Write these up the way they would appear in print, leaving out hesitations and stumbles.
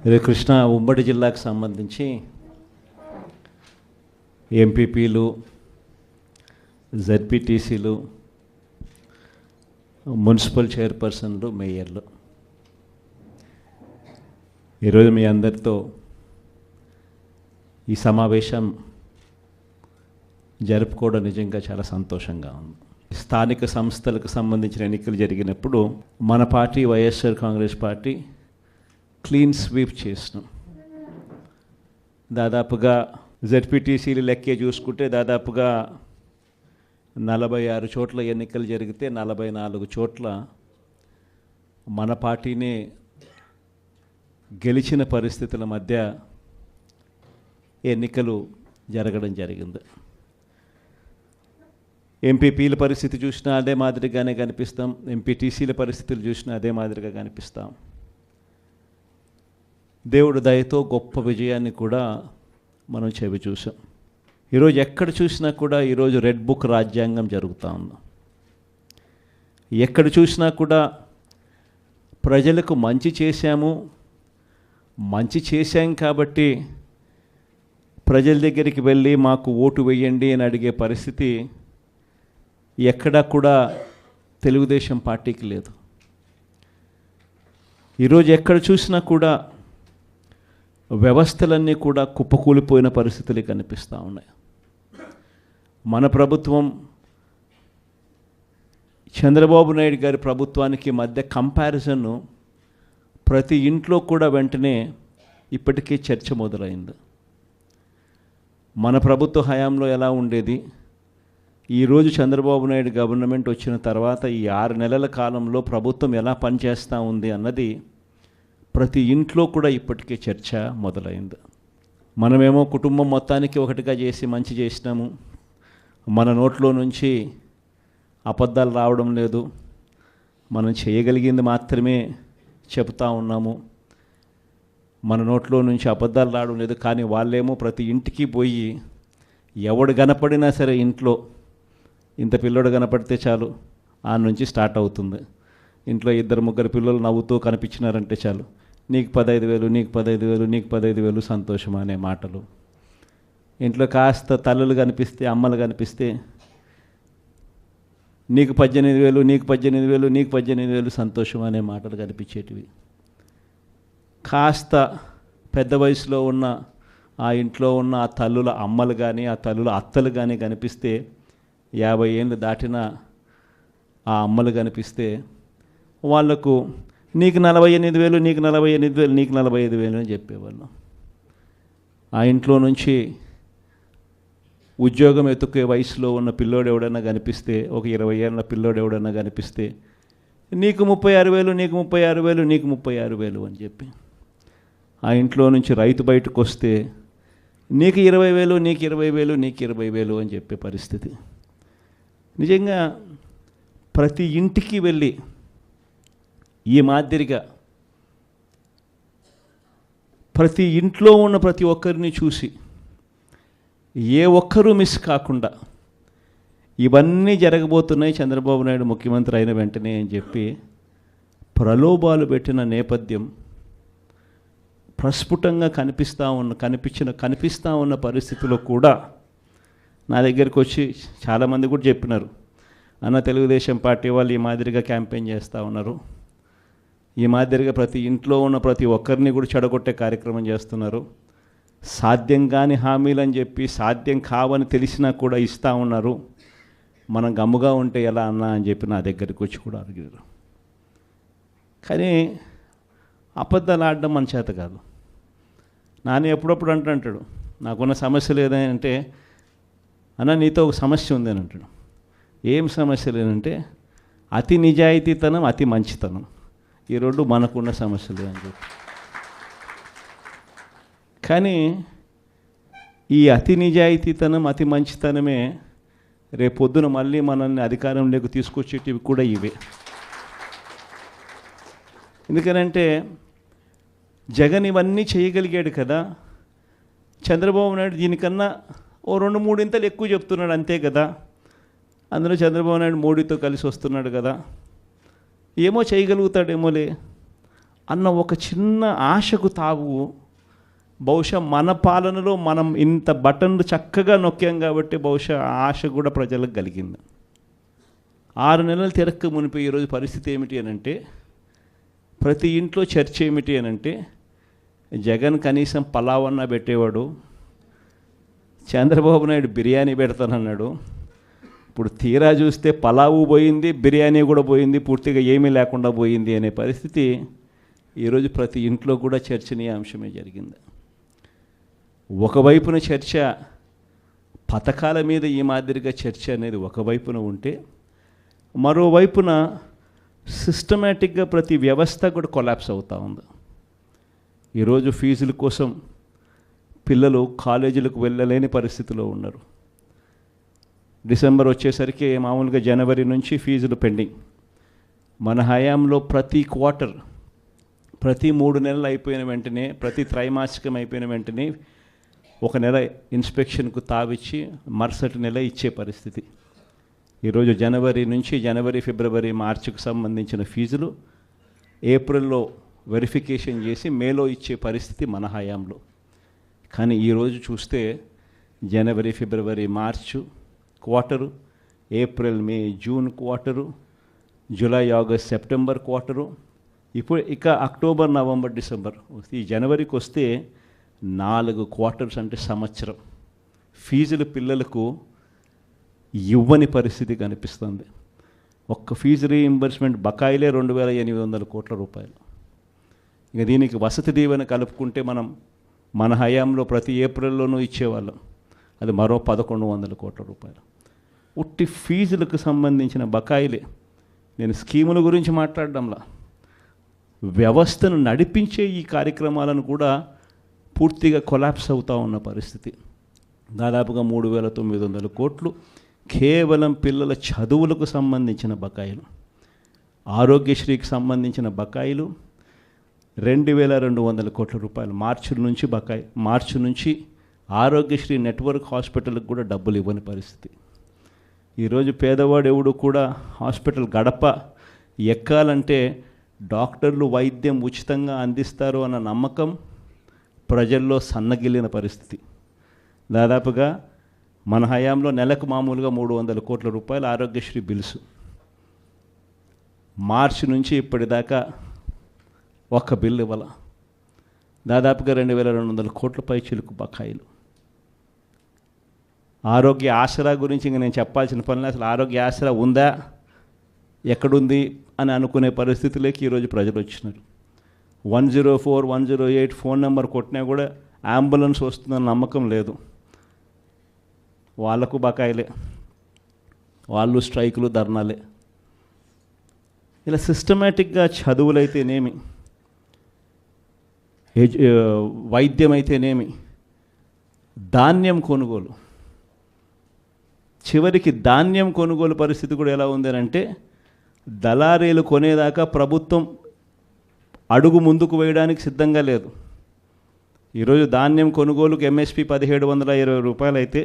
ఇది కృష్ణా ఉమ్మడి జిల్లాకు సంబంధించి ఎంపీపీలు, జెడ్పీటీసీలు, మున్సిపల్ చైర్పర్సన్లు, మేయర్లు ఈరోజు మీ అందరితో ఈ సమావేశం జరుపుకోవడం నిజంగా చాలా సంతోషంగా ఉంది. స్థానిక సంస్థలకు సంబంధించిన ఎన్నికలు జరిగినప్పుడు మన party YSR Congress party clean sweep చేసినాం. దాదాపుగా జెడ్పీటీసీలు లెక్కే చూసుకుంటే దాదాపుగా 46 చోట్ల ఎన్నికలు జరిగితే 44 చోట్ల మన పార్టీనే గెలిచిన పరిస్థితుల మధ్య ఎన్నికలు జరగడం జరిగింది. ఎంపీపీల పరిస్థితి చూసినా అదే మాదిరిగానే కనిపిస్తాం, ఎంపీటీసీల పరిస్థితులు చూసినా అదే మాదిరిగా కనిపిస్తాం. దేవుడు దయతో గొప్ప విజయాన్ని కూడా మనం చెవి చూసాం. ఈరోజు ఎక్కడ చూసినా కూడా ఈరోజు రెడ్ బుక్ రాజ్యాంగం జరుగుతూ ఉంది. ఎక్కడ చూసినా కూడా ప్రజలకు మంచి చేశాం కాబట్టి ప్రజల దగ్గరికి వెళ్ళి మాకు ఓటు వేయండి అని అడిగే పరిస్థితి ఎక్కడా కూడా తెలుగుదేశం పార్టీకి లేదు. ఈరోజు ఎక్కడ చూసినా కూడా వ్యవస్థలన్నీ కూడా కుప్పకూలిపోయిన పరిస్థితులు కనిపిస్తూ ఉన్నాయి. మన ప్రభుత్వం చంద్రబాబు నాయుడు గారి ప్రభుత్వానికి మధ్య కంపారిజన్ ప్రతి ఇంట్లో కూడా వెంటనే ఇప్పటికే చర్చ మొదలైంది. మన ప్రభుత్వ హయాంలో ఎలా ఉండేది, ఈరోజు చంద్రబాబు నాయుడు గవర్నమెంట్ వచ్చిన తర్వాత ఈ 6 నెలల కాలంలో ప్రభుత్వం ఎలా పనిచేస్తూ ఉంది అన్నది ప్రతి ఇంట్లో కూడా ఇప్పటికే చర్చ మొదలైంది. మనమేమో కుటుంబం మొత్తానికి ఒకటిగా చేసి మంచి చేసినాము, మన నోట్లో నుంచి అబద్ధాలు రావడం లేదు, మనం చేయగలిగింది మాత్రమే చెప్తా ఉన్నాము, మన నోట్లో నుంచి అబద్ధాలు రావడం లేదు. కానీ వాళ్ళేమో ప్రతి ఇంటికి పోయి ఎవడు కనపడినా సరే ఇంట్లో ఇంత పిల్లోడు కనపడితే చాలు ఆ నుంచి స్టార్ట్ అవుతుంది. ఇంట్లో 2-3 పిల్లలు నవ్వుతూ కనిపించినారంటే చాలు, నీకు 15,000, నీకు 15,000, నీకు 15,000 సంతోషం అనే మాటలు. ఇంట్లో కాస్త తల్లులు కనిపిస్తే, అమ్మలు కనిపిస్తే నీకు 18,000, నీకు 18,000, నీకు 18,000 సంతోషం అనే మాటలు కనిపించేటివి. కాస్త పెద్ద వయసులో ఉన్న ఆ ఇంట్లో ఉన్న ఆ తల్లుల అమ్మలు కానీ ఆ తల్లుల అత్తలు కానీ కనిపిస్తే, 50 ఏళ్ళు దాటిన ఆ అమ్మలు కనిపిస్తే వాళ్లకు నీకు 48,000, నీకు 48,000, నీకు 45,000 అని చెప్పేవాళ్ళు. ఆ ఇంట్లో నుంచి ఉద్యోగం ఎత్తుకే వయసులో ఉన్న పిల్లోడు ఎవడన్నా కనిపిస్తే, ఒక 20 ఏళ్ళ పిల్లోడు ఎవడన్నా కనిపిస్తే నీకు 36,000, నీకు 36,000, నీకు 36,000 అని చెప్పి. ఆ ఇంట్లో నుంచి రైతు బయటకు వస్తే నీకు 20,000, నీకు 20,000, నీకు 20,000 అని చెప్పే పరిస్థితి. నిజంగా ప్రతి ఇంటికి వెళ్ళి ఈ మాదిరిగా ప్రతి ఇంట్లో ఉన్న ప్రతి ఒక్కరిని చూసి ఏ ఒక్కరూ మిస్ కాకుండా ఇవన్నీ జరగబోతున్నాయి జరగబోతున్నాయి చంద్రబాబు నాయుడు ముఖ్యమంత్రి అయిన వెంటనే అని చెప్పి ప్రలోభాలు పెట్టిన నేపథ్యం ప్రస్ఫుటంగా కనిపిస్తూ ఉన్న పరిస్థితిలో కూడా నా దగ్గరికి వచ్చి చాలామంది కూడా చెప్పినారు, అన్న తెలుగుదేశం పార్టీ వాళ్ళు ఈ మాదిరిగా క్యాంపెయిన్ చేస్తూ ఉన్నారు, ఈ మాదిరిగా ప్రతి ఇంట్లో ఉన్న ప్రతి ఒక్కరిని కూడా చెడగొట్టే కార్యక్రమం చేస్తున్నారు, సాధ్యం కాని హామీలు అని చెప్పి సాధ్యం కావని తెలిసినా కూడా ఇస్తూ ఉన్నారు, మనం గమ్ముగా ఉంటే ఎలా అన్నా అని చెప్పి నా దగ్గరికి వచ్చి కూడా అడిగారు. కానీ అబద్ధాలు ఆడడం మన చేత కాదు. నాని ఎప్పుడప్పుడు అంటాడు, నాకున్న సమస్యలు ఏదంటే, అన్న నీతో ఒక సమస్య ఉంది అని అంటాడు. ఏం సమస్య లేదంటే అతి నిజాయితీతనం, అతి మంచితనం, ఈ రెండు మనకున్న సమస్యలు అని చెప్పి. కానీ ఈ అతి నిజాయితీతనం, అతి మంచితనమే రేపొద్దున మళ్ళీ మనల్ని అధికారంలోకి తీసుకొచ్చేటివి కూడా ఇవే. ఎందుకనంటే జగన్ ఇవన్నీ చేయగలిగాడు కదా, చంద్రబాబు నాయుడు దీనికన్నా ఓ 2-3 ఇంతలు ఎక్కువ చెప్తున్నాడు అంతే కదా. అందులో చంద్రబాబు నాయుడు మోడీతో కలిసి వస్తున్నాడు కదా, ఏమో చేయగలుగుతాడేమోలే, అన్న ఒక చిన్న ఆశకు తావు బహుశా మన పాలనలో మనం ఇంత బటన్లు చక్కగా నొక్కాం కాబట్టి బహుశా ఆ ఆశ కూడా ప్రజలకు కలిగింది. 6 నెలలు తిరక్క మునిపి ఈరోజు పరిస్థితి ఏమిటి అని అంటే, ప్రతి ఇంట్లో చర్చ ఏమిటి అని అంటే, జగన్ కనీసం పలావన్నా పెట్టేవాడు, చంద్రబాబు నాయుడు బిర్యానీ పెడతానన్నాడు. ఇప్పుడు తీరా చూస్తే పలావు పోయింది, బిర్యానీ కూడా పోయింది, పూర్తిగా ఏమీ లేకుండా పోయింది అనే పరిస్థితి ఈరోజు ప్రతి ఇంట్లో కూడా చర్చనీయాంశమే జరిగింది. ఒకవైపున చర్చ పథకాల మీద ఈ మాదిరిగా చర్చ అనేది ఒకవైపున ఉంటే, మరోవైపున సిస్టమేటిక్గా ప్రతి వ్యవస్థ కూడా కొలాప్స్ అవుతూ ఉంది. ఈరోజు ఫీజుల కోసం పిల్లలు కాలేజీలకు వెళ్ళలేని పరిస్థితిలో ఉన్నారు. డిసెంబర్ వచ్చేసరికి మామూలుగా జనవరి నుంచి ఫీజులు పెండింగ్. మన హయాంలో ప్రతి క్వార్టర్, ప్రతి 3 నెలలు అయిపోయిన వెంటనే, ప్రతి త్రైమాసికం అయిపోయిన వెంటనే ఒక నెల ఇన్స్పెక్షన్కు తావిచ్చి మరుసటి నెల ఇచ్చే పరిస్థితి. ఈరోజు జనవరి, ఫిబ్రవరి, మార్చికి సంబంధించిన ఫీజులు ఏప్రిల్లో వెరిఫికేషన్ చేసి మేలో ఇచ్చే పరిస్థితి మన హయాంలో. కానీ ఈరోజు చూస్తే జనవరి, ఫిబ్రవరి, March quarter, April, May, June quarter, July, August, September quarter, ఇప్పుడు ఇక అక్టోబర్, నవంబర్, డిసెంబర్. ఈ జనవరికి వస్తే 4 క్వార్టర్స్ అంటే సంవత్సరం ఫీజులు పిల్లలకు ఇవ్వని పరిస్థితి కనిపిస్తుంది. ఒక్క ఫీజు రీయింబర్స్మెంట్ బకాయిలే 2,800 కోట్ల రూపాయలు. ఇక దీనికి వసతి దీవెన కలుపుకుంటే మన హయాంలో ప్రతి ఏప్రిల్లోనూ ఇచ్చేవాళ్ళం, అది మరో 1,100 కోట్ల రూపాయలు. ఉట్టి ఫీజులకు సంబంధించిన బకాయిలే. నేను స్కీముల గురించి మాట్లాడడంలా, వ్యవస్థను నడిపించే ఈ కార్యక్రమాలను కూడా పూర్తిగా కొలాప్స్ అవుతూ ఉన్న పరిస్థితి. దాదాపుగా 3,900 కోట్లు కేవలం పిల్లల చదువులకు సంబంధించిన బకాయిలు. ఆరోగ్యశ్రీకి సంబంధించిన బకాయిలు 2,200 కోట్ల రూపాయలు మార్చి నుంచి ఆరోగ్యశ్రీ నెట్వర్క్ హాస్పిటల్కి కూడా డబ్బులు ఇవ్వని పరిస్థితి. ఈరోజు పేదవాడు ఎవడు కూడా హాస్పిటల్ గడప ఎక్కాలంటే డాక్టర్లు వైద్యం ఉచితంగా అందిస్తారు అన్న నమ్మకం ప్రజల్లో సన్నగిల్లిన పరిస్థితి. దాదాపుగా మన హయాంలో నెలకు మామూలుగా 300 కోట్ల రూపాయలు ఆరోగ్యశ్రీ బిల్సు. మార్చి నుంచి ఇప్పటిదాకా ఒక్క బిల్లు ఇవ్వాల. దాదాపుగా 2,200 కోట్ల పైచిలుకు బకాయిలు. ఆరోగ్య ఆసరా గురించి ఇంక నేను చెప్పాల్సిన పని, అసలు ఆరోగ్య ఆసరా ఉందా, ఎక్కడుంది అని అనుకునే పరిస్థితిలోకి ఈరోజు ప్రజలు వచ్చినారు. 104, 108 ఫోన్ నెంబర్ కొట్టినా కూడా అంబులెన్స్ వస్తుందన్న నమ్మకం లేదు. వాళ్ళకు బకాయిలే, వాళ్ళు స్ట్రైకులు, ధర్నాలే. ఇలా సిస్టమేటిక్గా చదువులైతేనేమి, వైద్యం అయితేనేమి, ధాన్యం కొనుగోలు, చివరికి ధాన్యం కొనుగోలు పరిస్థితి కూడా ఎలా ఉంది అంటే, దళారీలు కొనేదాకా ప్రభుత్వం అడుగు ముందుకు వేయడానికి సిద్ధంగా లేదు. ఈరోజు ధాన్యం కొనుగోలుకు ఎంఎస్పి 1,720 రూపాయలు అయితే,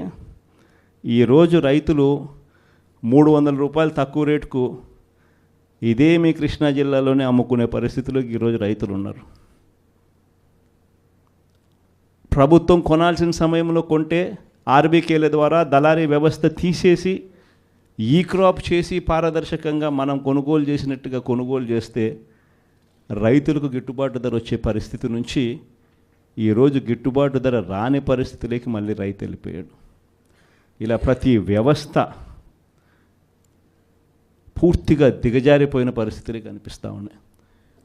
ఈరోజు రైతులు 300 రూపాయలు తక్కువ రేటుకు ఇదే మీ కృష్ణా జిల్లాలోనే అమ్ముకునే పరిస్థితిలో ఈరోజు రైతులు ఉన్నారు. ప్రభుత్వం కొనాల్సిన సమయంలో కొంటే ఆర్బీకేల ద్వారా దళారీ వ్యవస్థ తీసేసి ఈ క్రాప్ చేసి పారదర్శకంగా మనం కొనుగోలు చేసినట్టుగా కొనుగోలు చేస్తే రైతులకు గిట్టుబాటు ధర వచ్చే పరిస్థితి నుంచి ఈరోజు గిట్టుబాటు ధర రాని పరిస్థితిలోకి మళ్ళీ రైతు వెళ్ళిపోయాడు. ఇలా ప్రతి వ్యవస్థ పూర్తిగా దిగజారిపోయిన పరిస్థితులు కనిపిస్తూ ఉన్నాయి.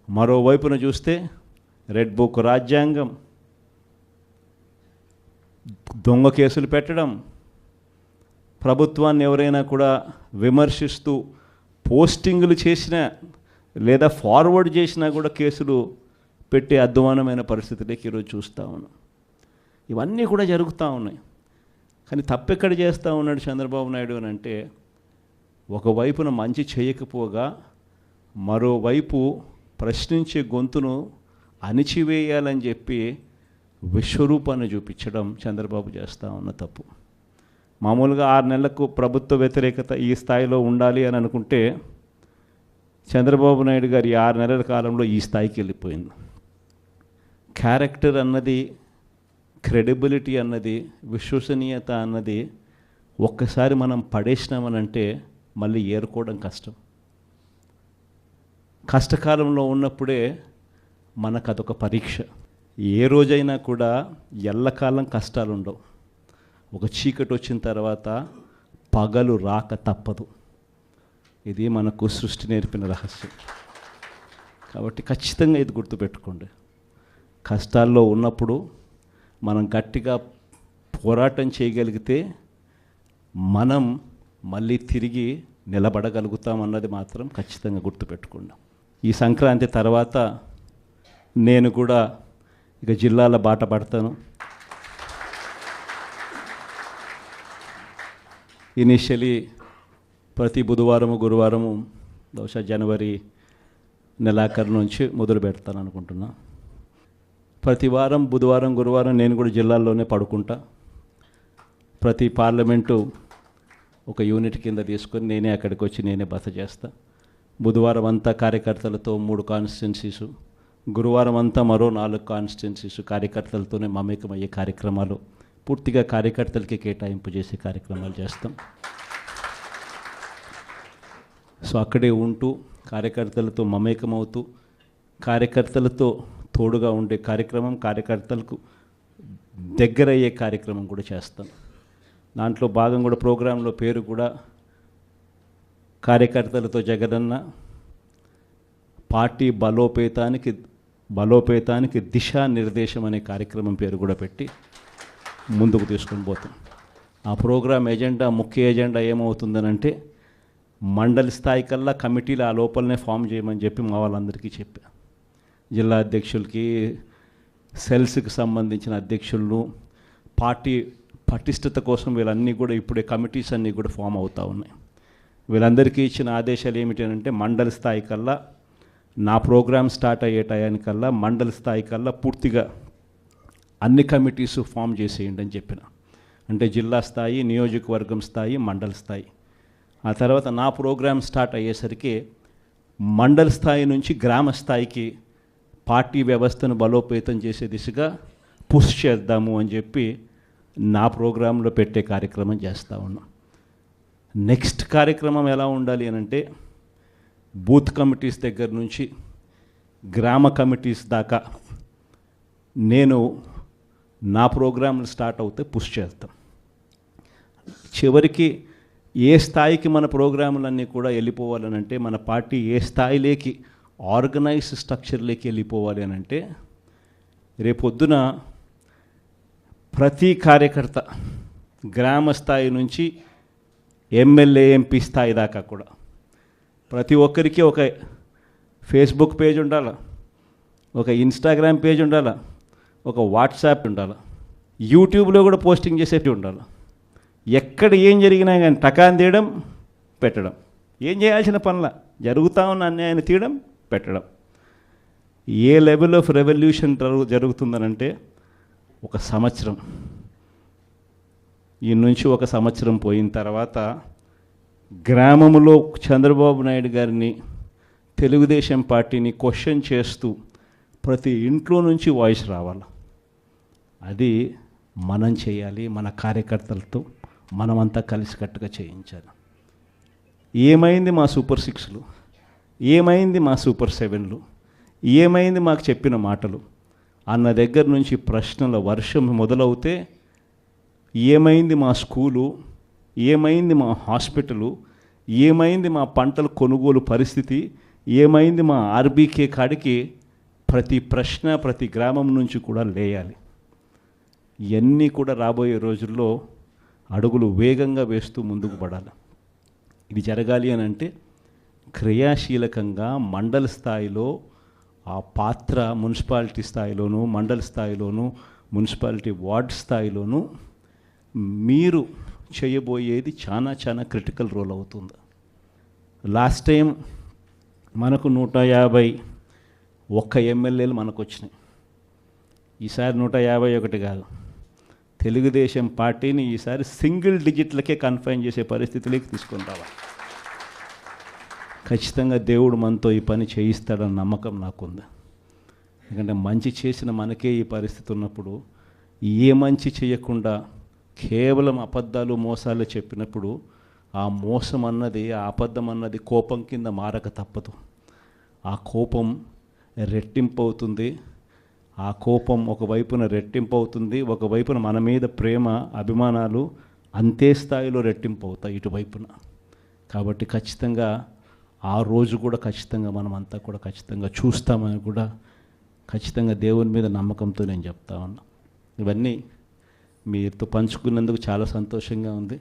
మరోవైపున చూస్తే రెడ్ బుక్ రాజ్యాంగం, దొంగ కేసులు పెట్టడం, ప్రభుత్వాన్ని ఎవరైనా కూడా విమర్శిస్తూ పోస్టింగులు చేసినా లేదా ఫార్వర్డ్ చేసినా కూడా కేసులు పెట్టే అధ్వానమైన పరిస్థితులకి ఈరోజు చూస్తూ ఉన్నాం. ఇవన్నీ కూడా జరుగుతూ ఉన్నాయి. కానీ తప్పెక్కడ చేస్తూ ఉన్నాడు చంద్రబాబు నాయుడు అని అంటే, ఒకవైపున మంచి చేయకపోగా మరోవైపు ప్రశ్నించే గొంతును అణిచివేయాలని చెప్పి విశ్వరూపాన్ని చూపించడం చంద్రబాబు చేస్తూ ఉన్న తప్పు. మామూలుగా 6 నెలలకు ప్రభుత్వ వ్యతిరేకత ఈ స్థాయిలో ఉండాలి అని అనుకుంటే చంద్రబాబు నాయుడు గారి 6 నెలల కాలంలో ఈ స్థాయికి వెళ్ళిపోయింది. క్యారెక్టర్ అన్నది, క్రెడిబిలిటీ అన్నది, విశ్వసనీయత అన్నది ఒక్కసారి మనం పడేసినామనంటే మళ్ళీ ఏరుకోవడం కష్టం. కష్టకాలంలో ఉన్నప్పుడే మనకు అదొక పరీక్ష. ఏ రోజైనా కూడా ఎల్లకాలం కష్టాలు ఉండవు. ఒక చీకటి వచ్చిన తర్వాత పగలు రాక తప్పదు. ఇది మనకు సృష్టి నేర్పిన రహస్యం. కాబట్టి ఖచ్చితంగా ఇది గుర్తుపెట్టుకోండి. కష్టాల్లో ఉన్నప్పుడు మనం గట్టిగా పోరాటం చేయగలిగితే మనం మళ్ళీ తిరిగి నిలబడగలుగుతామన్నది మాత్రం ఖచ్చితంగా గుర్తుపెట్టుకోండి. ఈ సంక్రాంతి తర్వాత నేను కూడా ఇక జిల్లాల బాట పడతాను. ఇనిషియలీ ప్రతి బుధవారము గురువారము బహుశా జనవరి నెలాఖరు నుంచి మొదలు పెడతాను అనుకుంటున్నా. ప్రతి వారం బుధవారం గురువారం నేను కూడా జిల్లాల్లోనే పడుకుంటా. ప్రతి పార్లమెంటు ఒక యూనిట్ కింద తీసుకొని నేనే అక్కడికి వచ్చి నేనే బస చేస్తా. బుధవారం అంతా కార్యకర్తలతో 3 కాన్స్టిట్యున్సీసు, గురువారం అంతా మరో 4 కాన్స్టిట్యున్సీసు కార్యకర్తలతోనే మమేకమయ్యే కార్యక్రమాలు, పూర్తిగా కార్యకర్తలకి కేటాయింపు చేసే కార్యక్రమాలు చేస్తాం. సో అక్కడే ఉంటూ కార్యకర్తలతో మమేకమవుతూ కార్యకర్తలతో తోడుగా ఉండే కార్యక్రమం, కార్యకర్తలకు దగ్గరయ్యే కార్యక్రమం కూడా చేస్తాం. దాంట్లో భాగం కూడా ప్రోగ్రాంలో పేరు కూడా కార్యకర్తలతో జగనన్న పార్టీ బలోపేతానికి దిశానిర్దేశం అనే కార్యక్రమం పేరు కూడా పెట్టి ముందుకు తీసుకొని పోతాం. ఆ ప్రోగ్రాం ఎజెండా, ముఖ్య ఎజెండా ఏమవుతుందనంటే మండలి స్థాయి కల్లా కమిటీలు ఆ లోపలనే ఫామ్ చేయమని చెప్పి మా వాళ్ళందరికీ చెప్పా. జిల్లా అధ్యక్షులకి, సెల్స్కి సంబంధించిన అధ్యక్షులను, పార్టీ పటిష్టత కోసం వీళ్ళన్నీ కూడా ఇప్పుడే కమిటీస్ అన్నీ కూడా ఫామ్ అవుతూ ఉన్నాయి. వీళ్ళందరికీ ఇచ్చిన ఆదేశాలు ఏమిటంటే మండలి స్థాయి కల్లా, నా ప్రోగ్రామ్ స్టార్ట్ అయ్యే టయానికల్లా మండలి స్థాయి కల్లా పూర్తిగా అన్ని కమిటీస్ ఫామ్ చేసేయండి అని చెప్పిన. అంటే జిల్లా స్థాయి, నియోజకవర్గం స్థాయి, మండలి స్థాయి. ఆ తర్వాత నా ప్రోగ్రామ్ స్టార్ట్ అయ్యేసరికి మండల స్థాయి నుంచి గ్రామ స్థాయికి పార్టీ వ్యవస్థను బలోపేతం చేసే దిశగా పుష్ చేద్దాము అని చెప్పి నా ప్రోగ్రాంలో పెట్టే కార్యక్రమం చేస్తూ ఉన్నాం. నెక్స్ట్ కార్యక్రమం ఎలా ఉండాలి అని అంటే బూత్ కమిటీస్ దగ్గర నుంచి గ్రామ కమిటీస్ దాకా నేను నా ప్రోగ్రాంలు స్టార్ట్ అవుతే పుష్ చేస్తాం. చివరికి ఏ స్థాయికి మన ప్రోగ్రాములన్నీ కూడా వెళ్ళిపోవాలనంటే, మన పార్టీ ఏ స్థాయిలోకి ఆర్గనైజ్ స్ట్రక్చర్లోకి వెళ్ళిపోవాలి అని అంటే, రేపొద్దున ప్రతి కార్యకర్త గ్రామ స్థాయి నుంచి ఎమ్మెల్యే, ఎంపీ స్థాయి దాకా కూడా ప్రతి ఒక్కరికి ఒక ఫేస్బుక్ పేజ్ ఉండాలి, ఒక ఇన్స్టాగ్రామ్ పేజ్ ఉండాలి, ఒక వాట్సాప్ ఉండాలి, యూట్యూబ్లో కూడా పోస్టింగ్ చేసేవి ఉండాలి. ఎక్కడ ఏం జరిగినా కానీ టకాన్ తీయడం, పెట్టడం, ఏం చేయాల్సిన పనుల జరుగుతూ ఉన్న అన్యాయాన్ని తీయడం, పెట్టడం. ఏ లెవెల్ ఆఫ్ రెవల్యూషన్ జరుగుతుందనంటే ఒక సంవత్సరం, ఈ నుంచి ఒక సంవత్సరం పోయిన తర్వాత గ్రామంలో చంద్రబాబు నాయుడు గారిని, తెలుగుదేశం పార్టీని క్వశ్చన్ చేస్తూ ప్రతి ఇంట్లో నుంచి వాయిస్ రావాలి. అది మనం చేయాలి, మన కార్యకర్తలతో మనమంతా కలిసికట్టుగా చేయించాలి. ఏమైంది మా సూపర్ 6లు, ఏమైంది మా సూపర్ 7లు, ఏమైంది మాకు చెప్పిన మాటలు అన్న దగ్గర నుంచి ప్రశ్నల వర్షం మొదలవుతే, ఏమైంది మా స్కూలు, ఏమైంది మా హాస్పిటలు, ఏమైంది మా పంటల కొనుగోలు పరిస్థితి, ఏమైంది మా ఆర్బీకే కాడికి ప్రతి ప్రశ్న ప్రతి గ్రామం నుంచి కూడా లేయాలి. ఇవన్నీ కూడా రాబోయే రోజుల్లో అడుగులు వేగంగా వేస్తూ ముందుకు పడాలి. ఇది జరగాలి అని అంటే క్రియాశీలకంగా మండల స్థాయిలో ఆ పాత్ర, మున్సిపాలిటీ స్థాయిలోనూ, మండల స్థాయిలోనూ, మున్సిపాలిటీ వార్డ్ స్థాయిలోనూ మీరు చేయబోయేది చాలా చాలా క్రిటికల్ రోల్ అవుతుంది. లాస్ట్ టైం మనకు 151 ఎమ్మెల్యేలు మనకు వచ్చినాయి. ఈసారి 151 కాదు, తెలుగుదేశం పార్టీని ఈసారి సింగిల్ డిజిట్లకే కన్ఫైన్ చేసే పరిస్థితిలోకి తీసుకొని రావాలి. ఖచ్చితంగా దేవుడు మనతో ఈ పని చేయిస్తాడన్న నమ్మకం నాకుంది. ఎందుకంటే మంచి చేసిన మనకే ఈ పరిస్థితి ఉన్నప్పుడు, ఏ మంచి చేయకుండా కేవలం అబద్ధాలు మోసాలు చెప్పినప్పుడు ఆ మోసం అన్నది, ఆ అబద్ధం అన్నది కోపం కింద మారక తప్పదు. ఆ కోపం రెట్టింపు అవుతుంది. ఆ కోపం ఒకవైపున రెట్టింపు అవుతుంది, ఒకవైపున మన మీద ప్రేమ అభిమానాలు అంతే స్థాయిలో రెట్టింపు అవుతాయి ఇటువైపున. కాబట్టి ఖచ్చితంగా ఆ రోజు కూడా ఖచ్చితంగా మనం అంతా కూడా ఖచ్చితంగా చూస్తామని కూడా ఖచ్చితంగా దేవుని మీద నమ్మకంతో నేను చెప్తా ఉన్నా. ఇవన్నీ మీతో పంచుకున్నందుకు చాలా సంతోషంగా ఉంది.